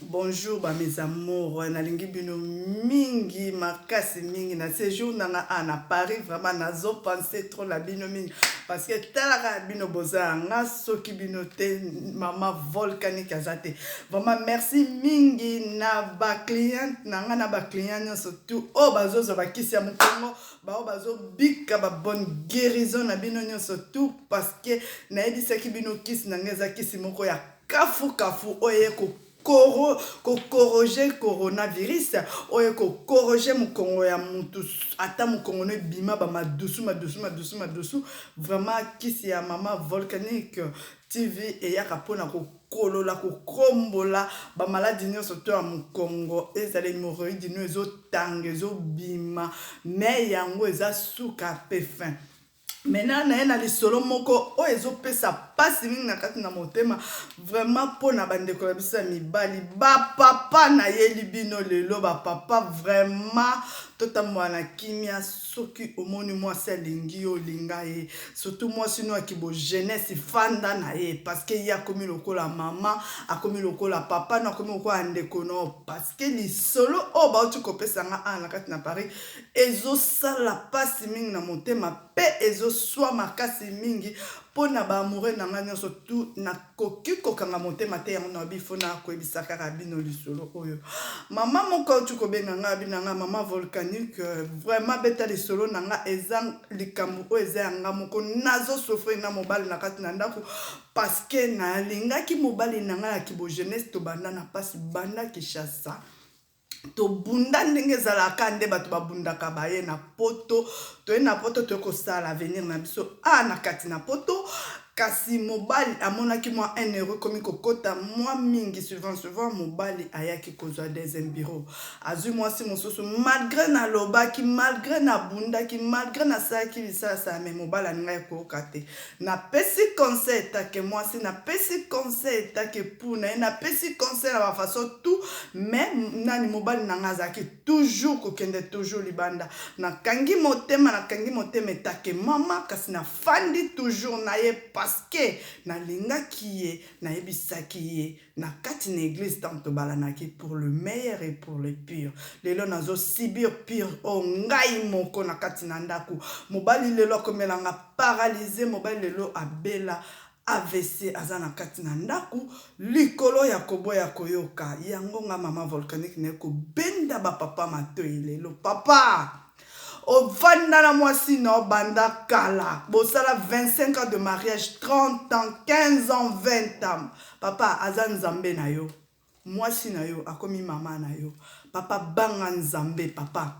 Bonjour mes amours, nalingi bino mingi makasi mingi na séjour nanga à Paris vraiment nazo penser trop la bino mingi parce que talaka bino boza nga soki bino te maman volcanique azate vraiment merci mingi na ba client nanga na ba client surtout oh bazozo bakisi ya mukongo ba bazo bika ba bonne guérison na bino surtout parce que na ebisaki bino kisi nanga za kisi moko ya kafu oye ko corriger coronavirus oye ko corriger mukongo ya mutu ata mukongo ne bima ba madusu vraiment kisi ya mama volcanique TV et ya kapona ko kolola ko kombola ba maladie nyonso to ya mukongo ezali hémorroïde no ezo tanga ezo bima mais yango eza suka pe fin. Maintenant na ena lisolo moko o ezopesa pasi mingi na kati na motema vraiment pona bandeko na biso ya mibali ba papa na yeli bino lelo ba papa vraiment totambola na kimia soki omoni mwasi alingi yo olinga ye surtout mwasi no akibo jeunesse fanda na ye parce que ye akomi lokola mama akomi lokola papa no akomi lokola ndeko no parce que lisolo o bauti kopesanga na kati na Paris ezosala pasi mingi na motema pe ezoswa makasi mingi pona ba amoureux na nga nyonso tu na koki kokanga motema te yango na bifo na koyebisa kaka bino lisolo oyo mama moko tu kobenga nga binanga mama volcanique vraiment beta lisolo na nga eza likambo oyo eza yanga moko nazo souffrir na mobali na kati na ndako parce que nalingaki mobali na nga ya kibo jeunesse to banda na pasi banda Kinshasa to bunda ndenge ezalaka nde bato babundaka baye na poto toye na poto toye kosala avenir na biso na kati na poto kasi mobali amonaki mwa 1 euro komi kokota mwa mingi souvent mobali ayaki kozwa deuxième bureau azwi mwasi mosusu malgré na lobaki malgré na bundaki malgré na salaki bisalasa me mobali aningai koyoka te napesi conseil etake mwasi napesi conseil etake puna ye napesi conseil na bafaçon tout mais nani mobali nanga azalaki toujours kokende toujours libanda nakangi motema etake mama kasi nafandi toujours na ye parce que nalingaki ye nayebisaki ye na kati na église tanto balanaki pour le meilleur et pour le pire lelo nazo sibir pire o ngai moko na kati na ndako mobali lelo akomelanga paralysé mobali lelo abela AVC aza na kati na ndako likolo ya koboya koyoka yango nga mama volcanique ne ko benda ba papa matoyi lelo papa ovanda na mwasi na banda kala bosala 25 ans de mariage 30 ans 15 ans 20 ans papa aza nzambe na yo mwasi na yo akomi mama na yo papa banga nzambe papa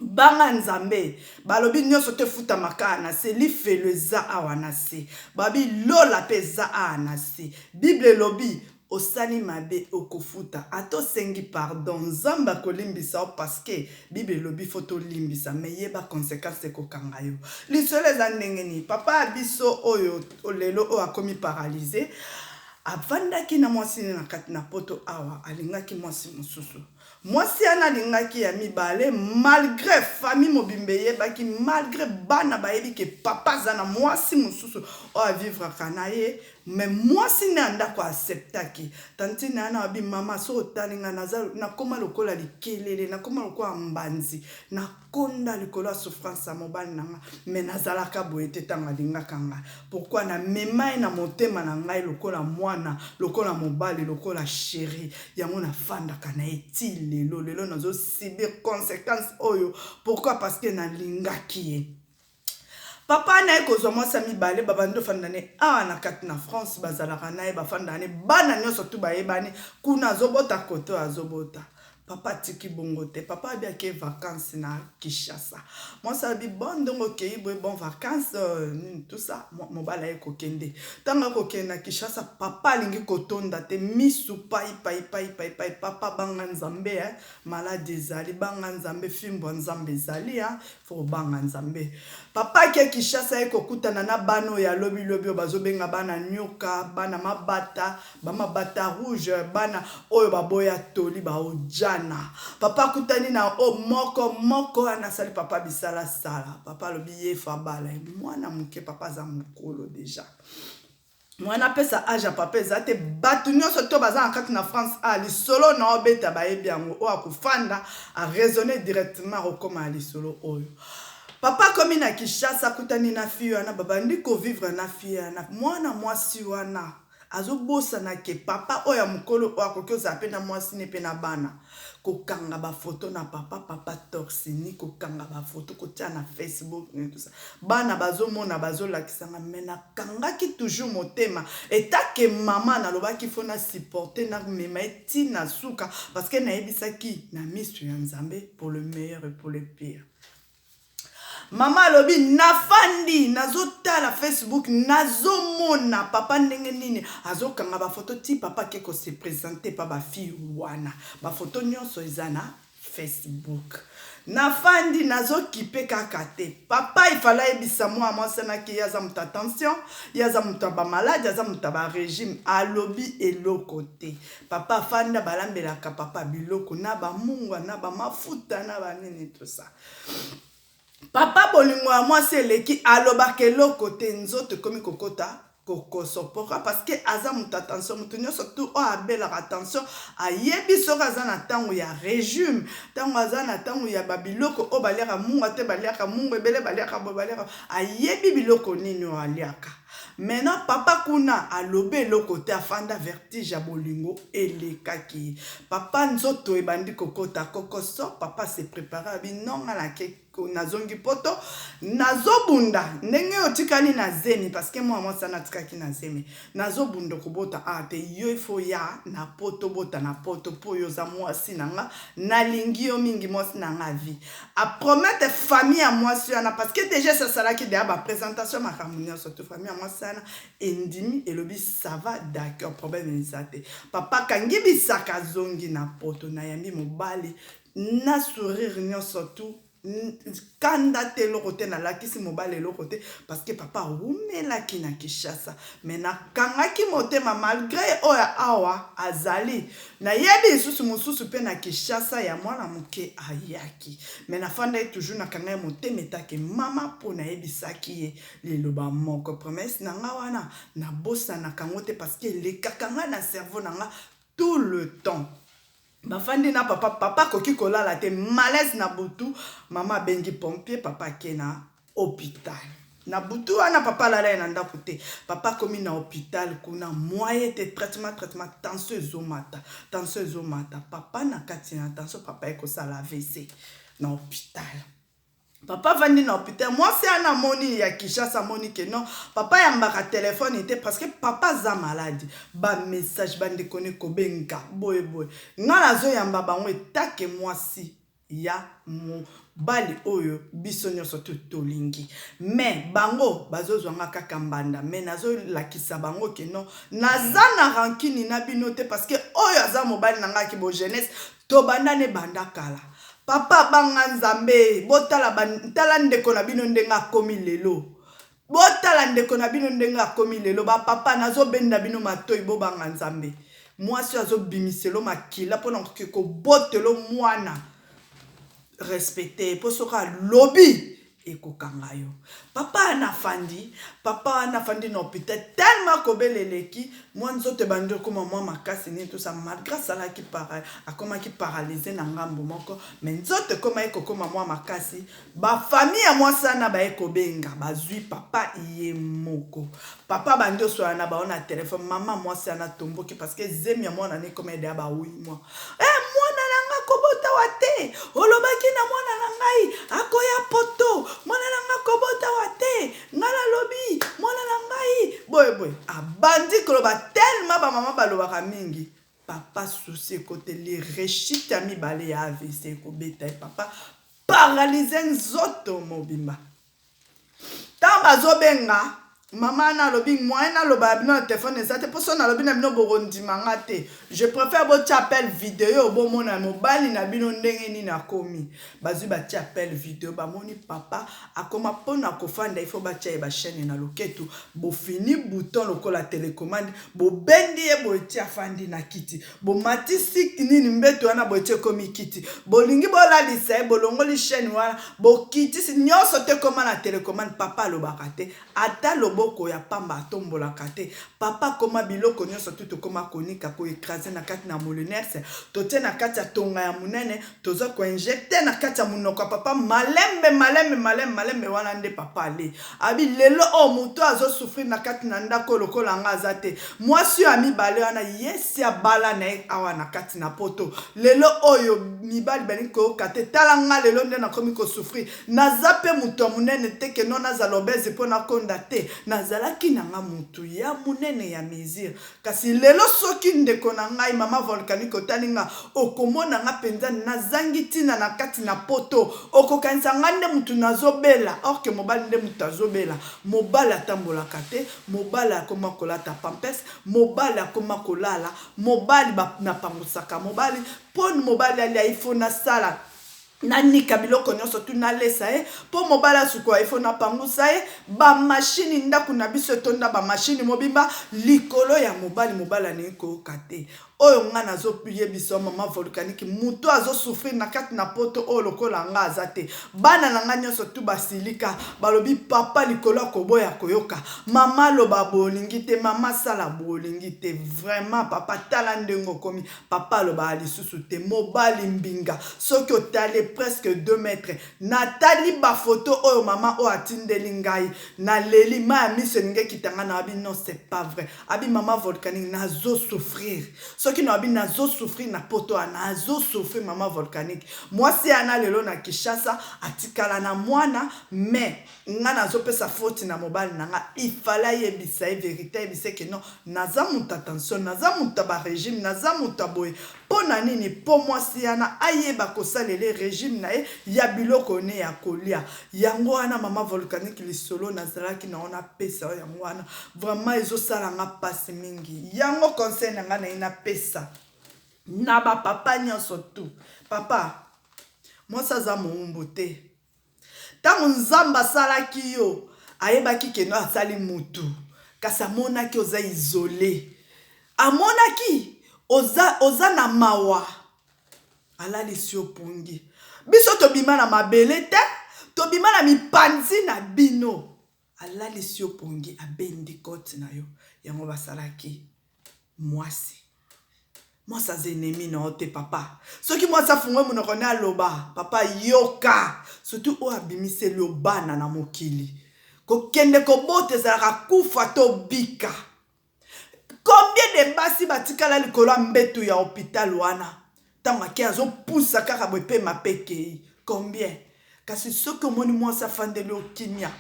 banga nzambe balobi nyonso te futa maka na se lifelo eza awa na se babi lola pe eza awa na se bible lobi osali mabe okofuta ato sengi pardon nzambe akolimbisa parce que bible lobi foto limbisa me yeba conséquence ekokanga yo lisolo eza ndenge nini papa abiso oyo lelo oyo akomi paralysé avandaki na mwasi na kati na poto awa alingaki mwasi mosusu mwasi ana alingaki ya mibale malgré famille mobimbe yebaki malgré bana bayebi ke papa aza na mwasi mosusu oyo avivraka na ye mais mwasi na ndako acceptaki tanti na ana abi mama so otalinga nakoma lokola likelele nakoma lokola mbanzi nakonda likolo ya souffrance ya mobali nanga mais nazalaka boye te ntango alingaka nga pourquoi na memai na motema na ngai lokola mwana lokola mobali lokola chéri yango nafandaka na ye ti lelo nazo subir conséquence oyo pourquoi parce que nalingaki ye papa na ye kozwa mwasi ya mibale babandi ofandane awa na kati na France bazalaka na ye bafandane bana nyonso tu bayebani kuna azobota koto azobota papa tiki bongo te papa abiaki vacances na Kinshasa mwasi abi bon ndongo okei boye bon vacances tout ça mobala ye kokende ntango akokende na Kinshasa papa alingi kotonda te misu pai papa banga nzambe malade ezali banga nzambe fimbo ya nzambe ezali fo banga nzambe papa ake Kinshasa ye kokutana na bana oyo alobi oyo bazobenga bana nyoka bana mabata rouge bana oyo baboya toli baojana papa kutani na moko anasali papa bisala sala papa lobi ye fa bala mwana muke papa za mukolo déjà mwana pesa age ya papa eza te bato nyonso to baza na kati na France lisolo na obeta bayebi yango oyo akofanda araisonne directement akokoma ya lisolo oyo papa akomi na Kinshasa akutani na fille wana babandi kovivre na fille wana mwana mwasi wana azobosana ke papa oyo ya mokolo oyo akoki ozala mpe na mwasi ne mpe na bana kokanga bafoto na papa torsini kokanga bafoto kotia na Facebook et tout ça bana bazomona bazolakisanga me nakangaki toujours motema etake mama nalobaki fo na supporter na mema etina suka parce que nayebisaki na miso ya Nzambe pour le meilleur et pour le pire. Mama lobi nafandi nazotala Facebook nazomona papa ndenge nini azokanga ba photo ti papa keko se présenter pa ba fille wana ba photo nyonso ezana Facebook nafandi nazokipe kaka te papa ifala ebisa mwa mwasana ki yaza muta tension yaza muta ba malade yaza muta ba régime alobi eloko te papa fanda balambelaka papa biloko na ba mungwa na ba mafuta na ba nini tout ça. Papa bolingo ya mwasi eleki alobaka eloko te nzoto ekomi kokota kokosopora parce que aza mutu attention mutu nyonso tu oyo abelaka attention ayebi soki aza na ntango ya régime ntango aza na ntango ya babiloko oyo baliaka mungu te baliaka mungu ebele baliaka bo baliaka ayebi biloko nini oyo aliaka. Maintenant papa kuna alobe eloko te afanda vertige ya bolingo elekaki papa nzoto ebandi kokota kokoso papa se prépare abi nonga na ke nazongi poto nazobunda ndenge otikani na zemi parce que moi mwasi natikaki na zemi nazobunda kobota te yo ifo ya na poto bota na poto po yo za mwasi nanga nalingi yo mingi mwasi nanga vie a promettre famille ya mwasi wana parce que déjà ça salaki de ba présentation makamunia surtout famille ya mwasi wana endimi elobi ça va d'accord problème ezate papa kangi bisaka zongi na poto na yambi mobali na sourire nyonso tout kanda te eloko te nalakisi mobali eloko te parce que papa awumelaki na Kinshasa me nakangaki motema malgré oyo awa azali nayebi lisusu mosusu mpe na Kinshasa ya mwana moke ayaki me nafanda ye toujours nakanga motema etake mama mpo nayebisaki ye liloba moko promesse nanga wana nabosanaka yango te parce que elekaka nga na cerveau nanga tout le temps. Bafandi na papa koki kolala te malaise na butu mama bengi pompier papa kena hôpital na butu wana papa lala na ndako te papa komi na hôpital kuna moyen te traitement tension ezomata papa na kati na tension papa ekosala AVC na hôpital. Papa vandi na hôpital mwasi ana moni ya Kinshasa moni ke non papa yambaka téléphone ite parce que papa za malade ba message bande kone kobenga boye ngala zo yamba bango etake mwasi ya mo bali oyo biso nyonso tolingi mais bango bazozwanga kaka mbanda mais nazo lakisa bango ke non naza na rankini na bino te parce que oyo aza mobali nanga ki bo jeunesse to banda ne banda kala papa banga Nzambe botala ndeko na bino ndenga komi lelo botala ndeko na bino ndenga komi lelo ba papa nazo benda bino matoi bo banga Nzambe mwasi azo bimiselo makila pona ko botelo mwana respecter po soka lobby ekokanga yo papa anafandi na hôpital tellement kobeleleki mwanzo te bandi koma mwa makasi ni tout ça malgré ça qui akomaki paralysé na ngambo moko mais nzote koma ekokoma mwa makasi ba famille ya mwasana ba ekobenga bazui papa iye moko papa bandi oswana na baona téléphone mama mwasana tomboki parce que zemi ya mwana ne koma ede ba oui moi mwana nanga kobota wate olobaki na mwana nangai akoya poto mwana nanga kobota wate ngala lobi mwana nangai boy abandi koloba tellement ba mama balobaka mingi papa souci côté les rechita mi bale ya AVC ko beta papa paralysé nzoto mobimba tamba zobenga Maman na lobi moi na loba bino téléphone ezate poso na lobi na bino borondimanga te. Je préfère bo appel vidéo bo mona mobali na bino ndenge ni na komi. Bazu ba appel vidéo ba moni papa akoma pona kofanda il faut ba tia ba chaîne na loketo bo fini bouton lokola télécommande bo bendi e bo tia fandi na kiti. Bo matisi nini mbeto wana bo tia komi kiti. Bo lingi bo la lisa bo longoli chaîne wana bo kiti si nyonso te koma na télécommande papa lo bakate ata lo maboko ya pamba atombola kate papa koma biloko nyonso tu koma konika ko écraser na kati na molinex tote na kati ya tonga ya munene toza ko injecter na kati ya munoko papa malembe wana nde papa ale abi lelo o muto azo souffrir na kati na ndako lokola nga azate mwasi ya mibale wana yesi abala na awa na kati na poto lelo oyo mibali bani ko kate talanga lelo nde na komi ko souffrir naza pe muto munene teke non nazala obese pona konda te nazalaki nanga mutu ya munene ya mesure kasi lelo soki ndeko na ngai mama volcanique otaninga okomona nga penza nazangi tina na kati na poto okokanisa nga nde mutu nazobela or que mobali nde mutu azobela mobali atambolaka te mobali akoma kolata pampes mobali akoma kolala mobali napangusaka mobali poni mobali ali aifo na sala nanika biloko nyonso tu nalesa po mobala suko ifo na pangusa ba machine ndaku na biso tonda ba machine mobimba likolo ya mobala ni ko kate oyo nga nazopiye biso mama volcanique muto azo souffrir na kati na poto o lokola nga azate bana na nga nyonso tu basilika balobi papa likolo koboya koyoka mama loba bolingi te mama sala bolingi te vraiment papa tala ndengo komi papa loba lisusu te mobali mbinga soki otale presque 2 mètres natali ba photo oyo mama o atindeli ngai na leli ma miso ninge kitanga na abi non c'est pas vrai abi mama volcanique nazo souffrir soki no abi nazo souffrir na poto nazo souffrir mama volcanique moi si ana lelo na Kishasa atikala na mwana mais nga nazo pesa faute na mobali nanga il fallait yebisa vérité yebisa que non naza muta attention naza muta ba régime naza muta boy pona nini po moi si ana ayeba kosalele régime na ya biloko ne ya kolia yango ana mama volcanique lisolo nazalaki na ona pesa yango ana vraiment ezo sala nga passe mingi yango conseil na nga na ina pesa na ba papa nyonso tu papa moi ça za moumbu te tango nzamba salaki yo ayebaki keno asali mutu kasi amonaki oza isolé amonaki oza na mawa alalisi yo pungi biso tobima na mabele te tobima na mipanzi na bino alalisi yo pongi abendi kote na yo yango basalaki mwasi aza ennemi na ote papa soki mwasi afungwe monoko ne aloba papa yoka surtout oyo abimiseli yo bana na mokili kokende kobota ezalaka kufa to bika combien de basi batikala likolo ya mbetu ya hôpital wana ntango ake azopusa kaka boye mpe mapekei combien kasi soki omoni mwasi afandeli okimia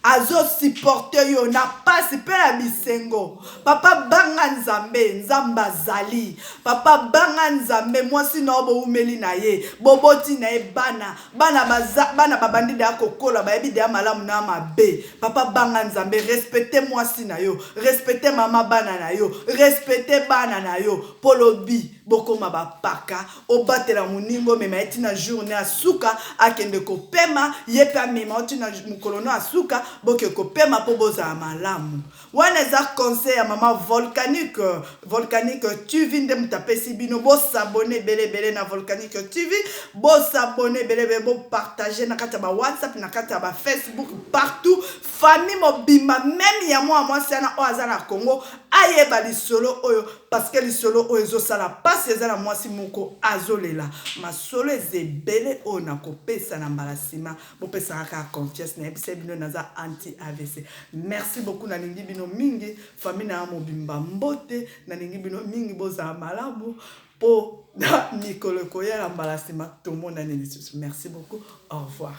azo supporter yo na pasi pe na bisengo papa banga nzambe nzamba zali papa banga nzambe mwasi na obo umeli na ye boboti na ye bana babandi da kokola ba yebi da malamu na mabe papa banga nzambe respecter mwasi na yo respecter mama bana na yo respecter bana na yo polobi bokoma bapaka obatela muningo mema etina journée asuka akende kopema yepa mema otina mukolono asuka boke kopema po boza malamu wana eza conseil ya mama volcanique TV nde mutapesi bino bo s'abonner bele na volcanique TV bo s'abonner bele bo partager na kata ba WhatsApp na kata ba Facebook partout famille mobima même ya moi sana o azana Congo ayeba lisolo oyo parce que lisolo oyo ezo sala passe ezala mwasi moko azolela masolo ezebele o na kopesa na mbalasima bopesa kaka confiance na ebise bino naza anti AVC merci beaucoup na lingi bino mingi famille na mobimba mbote na lingi bino mingi boza malabu po na mikolo koyela mbalasima tout le monde a merci beaucoup au revoir.